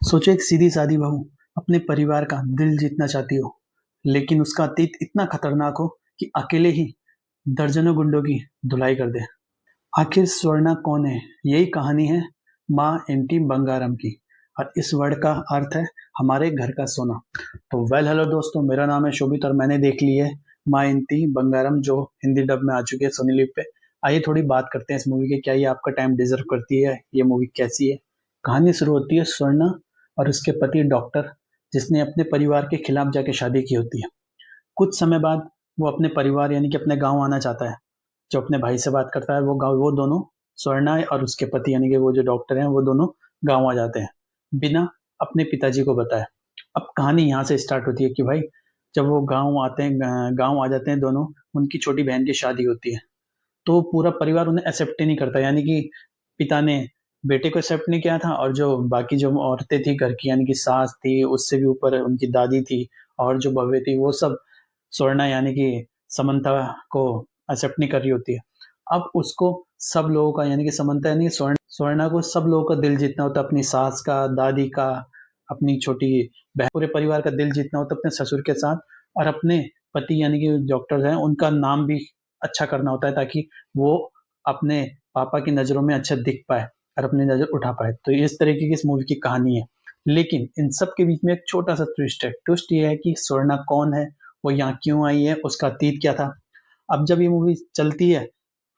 सोचो एक सीधी सादी बहू अपने परिवार का दिल जीतना चाहती हो, लेकिन उसका अतीत इतना खतरनाक हो कि अकेले ही दर्जनों गुंडों की धुलाई कर दे। आखिर स्वर्णा कौन है? यही कहानी है माँ एंटी बंगारम की। और इस वर्ड का अर्थ है हमारे घर का सोना। तो हेलो दोस्तों, मेरा नाम है शोभित और मैंने देख ली है माँ एंटी बंगारम, जो हिंदी डब में आ चुकी है सोनी लिव पे। आइए थोड़ी बात करते हैं इस मूवी के, क्या ये आपका टाइम डिजर्व करती है, ये मूवी कैसी है। कहानी शुरू होती है स्वर्णा और उसके पति डॉक्टर, जिसने अपने परिवार के खिलाफ जाके शादी की होती है। कुछ समय बाद वो अपने परिवार यानी कि अपने गांव आना चाहता है। जो अपने भाई से बात करता है वो दोनों, स्वर्णा और उसके पति यानी कि वो जो डॉक्टर हैं, वो दोनों गांव आ जाते हैं बिना अपने पिताजी को बताए। अब कहानी यहाँ से स्टार्ट होती है कि भाई जब वो गांव आते हैं, गांव आ जाते हैं दोनों, उनकी छोटी बहन की शादी होती है। तो पूरा परिवार उन्हें एक्सेप्ट ही नहीं करता, यानी कि पिता ने बेटे को एक्सेप्ट नहीं किया था, और जो बाकी जो औरतें थी घर की, यानी कि सास थी, उससे भी ऊपर उनकी दादी थी, और जो बहू थी, वो सब स्वर्णा यानी कि समंता को एक्सेप्ट नहीं कर रही होती है। अब उसको सब लोगों का, यानी कि समंता यानी कि स्वर्णा को सब लोगों का दिल जीतना होता है, अपनी सास का, दादी का, अपनी छोटी बहन, पूरे परिवार का दिल जीतना होता है अपने ससुर के साथ। और अपने पति यानी कि डॉक्टर हैं, उनका नाम भी अच्छा करना होता है, ताकि वो अपने पापा की नज़रों में अच्छा दिख पाए और अपनी नज़र उठा पाए। तो इस तरीके की इस मूवी की कहानी है। लेकिन इन सब के बीच में एक छोटा सा ट्विस्ट है। ट्विस्ट ये है कि स्वर्णा कौन है, वो यहाँ क्यों आई है, उसका अतीत क्या था। अब जब ये मूवी चलती है,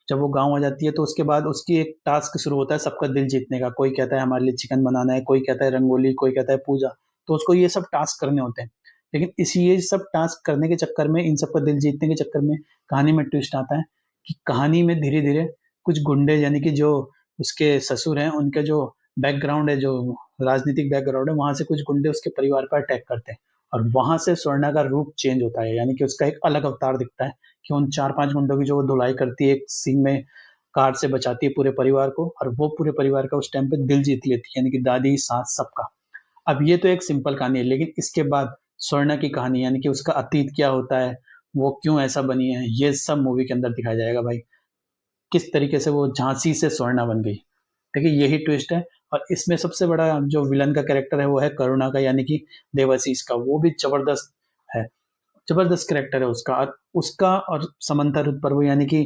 जब वो गाँव आ जाती है, तो उसके बाद उसकी एक टास्क शुरू होता है सबका दिल जीतने का। कोई कहता है हमारे लिए चिकन बनाना है, कोई कहता है रंगोली, कोई कहता है पूजा। तो उसको ये सब टास्क करने होते हैं। लेकिन इसी ये सब टास्क करने के चक्कर में, इन सबका दिल जीतने के चक्कर में, कहानी में ट्विस्ट आता है कि कहानी में धीरे धीरे कुछ गुंडे, यानी कि जो उसके ससुर हैं, उनके जो बैकग्राउंड है, जो राजनीतिक बैकग्राउंड है, वहां से कुछ गुंडे उसके परिवार पर अटैक करते हैं। और वहां से स्वर्णा का रूप चेंज होता है, यानी कि उसका एक अलग अवतार दिखता है। कि उन 4-5 गुंडों की जो वो धुलाई करती है, एक सीन में कार से बचाती है पूरे परिवार को, और वो पूरे परिवार का उस टाइम पे दिल जीत लेती है, यानी कि दादी, सास, सबका। अब ये तो एक सिंपल कहानी है, लेकिन इसके बाद स्वर्णा की कहानी, यानी कि उसका अतीत क्या होता है, वो क्यों ऐसा बनी है, ये सब मूवी के अंदर दिखाया जाएगा भाई। किस तरीके से वो झांसी से स्वर्णा बन गई। देखिए यही ट्विस्ट है। और इसमें सबसे बड़ा जो विलन का कैरेक्टर है वो है करुणा का, यानी कि देवाशीष का। वो भी जबरदस्त है, जबरदस्त कैरेक्टर है उसका। और उसका और समंता रुथ प्रभु, यानी कि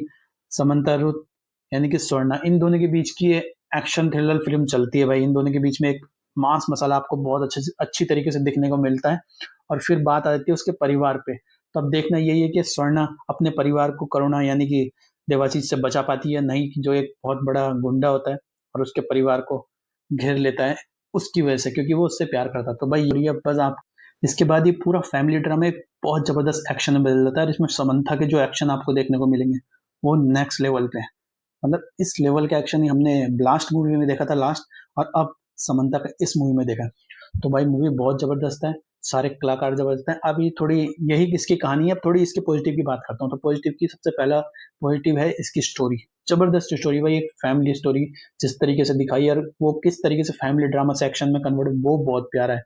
समंता रुथ यानी कि स्वर्णा, इन दोनों के बीच की एक्शन थ्रिलर फिल्म चलती है भाई। इन दोनों के बीच में एक मांस मसाला आपको बहुत अच्छी तरीके से दिखने को मिलता है। और फिर बात आ जाती है उसके परिवार पे। तो अब देखना यही है कि स्वर्णा अपने परिवार को करुणा यानी कि देवाशीष से बचा पाती है नहीं, कि जो एक बहुत बड़ा गुंडा होता है और उसके परिवार को घेर लेता है उसकी वजह से, क्योंकि वो उससे प्यार करता है। तो भाई ये बस आप, इसके बाद ये पूरा फैमिली ड्रामा एक बहुत जबरदस्त एक्शन में बदल जाता है। और इसमें समंथा के जो एक्शन आपको देखने को मिलेंगे वो नेक्स्ट लेवल पे है। मतलब इस लेवल का एक्शन ही हमने ब्लास्ट मूवी में देखा था लास्ट, और अब समंता का इस मूवी में देखा। तो भाई मूवी बहुत जबरदस्त है, सारे कलाकार जबरदस्त हैं। अब ये थोड़ी, यही इसकी कहानी है। अब थोड़ी इसके पॉजिटिव की बात करता हूँ। तो पॉजिटिव की सबसे पहला पॉजिटिव है इसकी स्टोरी। जबरदस्त स्टोरी भाई, एक फैमिली स्टोरी जिस तरीके से दिखाई है, और वो किस तरीके से फैमिली ड्रामा से एक्शन में कन्वर्ट, वो बहुत प्यारा है।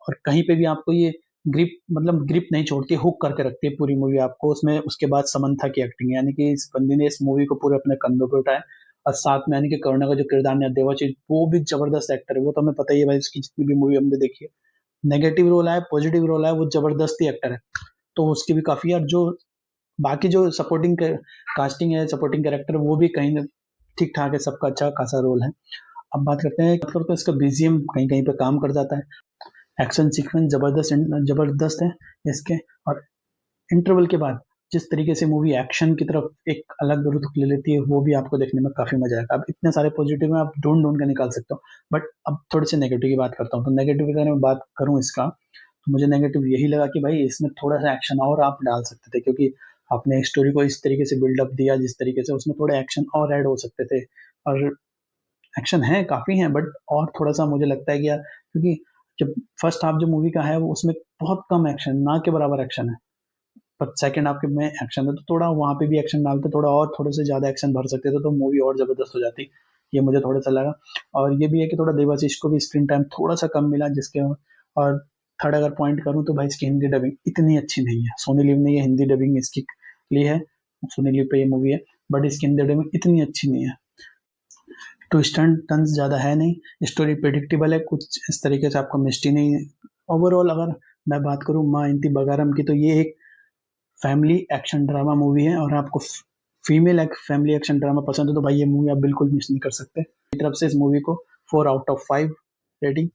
और कहीं पे भी आपको ये ग्रिप, मतलब ग्रिप नहीं छोड़ती, हुक करके रखती है पूरी मूवी आपको उसमें। उसके बाद समंथा की एक्टिंग, यानी कि इस बंदी ने इस मूवी को पूरे अपने कंधों पे उठाया। और साथ में यानी कि करुणा का जो किरदार ने देवाशीष, वो भी जबरदस्त एक्टर है। वो तो हमें पता ही है भाई, उसकी जितनी भी मूवी हमने देखी है, नेगेटिव रोल आए पॉजिटिव रोल आए, वो जबरदस्ती एक्टर है। तो उसकी भी काफी है। और जो बाकी जो सपोर्टिंग कास्टिंग है, सपोर्टिंग कैरेक्टर, वो भी कहीं ठीक ठाक है, सबका अच्छा खासा रोल है। अब बात करते हैं, तो इसका बीजीएम कहीं कहीं पे काम कर जाता है। एक्शन सीक्वेंस जबरदस्त जबरदस्त है इसके। और इंटरवल के बाद जिस तरीके से मूवी एक्शन की तरफ एक अलग रुख ले लेती है, वो भी आपको देखने में काफी मजा आएगा। अब इतने सारे पॉजिटिव में आप ढूंढ ढूंढ के निकाल सकते हो, बट अब थोड़े से नेगेटिव की बात करता हूँ। तो नेगेटिव की अगर मैं बात करूँ इसका, तो मुझे नेगेटिव यही लगा कि भाई इसमें थोड़ा सा एक्शन और आप डाल सकते थे, क्योंकि आपने एक स्टोरी को इस तरीके से बिल्डअप दिया जिस तरीके से, उसमें थोड़े एक्शन और ऐड हो सकते थे। और एक्शन है, काफी है, बट और थोड़ा सा मुझे लगता है कि यार, क्योंकि जब फर्स्ट हाफ जो मूवी का है, वो उसमें बहुत कम एक्शन, ना के बराबर एक्शन है। पर सेकंड हाफ के में एक्शन है, तो थोड़ा वहां पे भी एक्शन डालते, थोड़ा और थोड़े से ज्यादा एक्शन भर सकते थे, तो मूवी और जबरदस्त हो जाती। ये मुझे थोड़ा सा लगा। और ये भी है कि थोड़ा देवाशीष को भी स्क्रीन टाइम थोड़ा सा कम मिला, जिसके। और थर्ड अगर पॉइंट करूँ तो भाई इसकी हिंदी डबिंग इतनी अच्छी नहीं है। सोनी लिव ने ये हिंदी डबिंग इसकी ली है, सोनी लिव पे ये मूवी है, बट इसकी हिंदी डबिंग इतनी अच्छी नहीं है। तो स्टंट टन्स ज़्यादा है नहीं, स्टोरी प्रिडिक्टेबल है, कुछ इस तरीके से आपको मिस्ट्री नहीं है। ओवरऑल अगर मैं बात करूँ माँ इंती बगारम की, तो ये एक फैमिली एक्शन ड्रामा मूवी है, और आपको फीमेल एक फैमिली एक्शन ड्रामा पसंद है तो भाई ये मूवी आप बिल्कुल मिस नहीं कर सकते। मेरी तरफ से इस मूवी को 4/5 रेटिंग।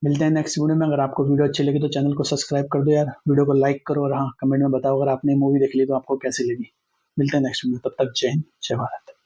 मिलते हैं नेक्स्ट वीडियो में। अगर आपको वीडियो अच्छी लगी तो चैनल को सब्सक्राइब कर दो यार, वीडियो को लाइक करो, और हाँ कमेंट में बताओ अगर आपने मूवी देख ली तो आपको कैसी लगी। मिलते हैं नेक्स्ट वीडियो, तब तक जय हिंद, जय भारत।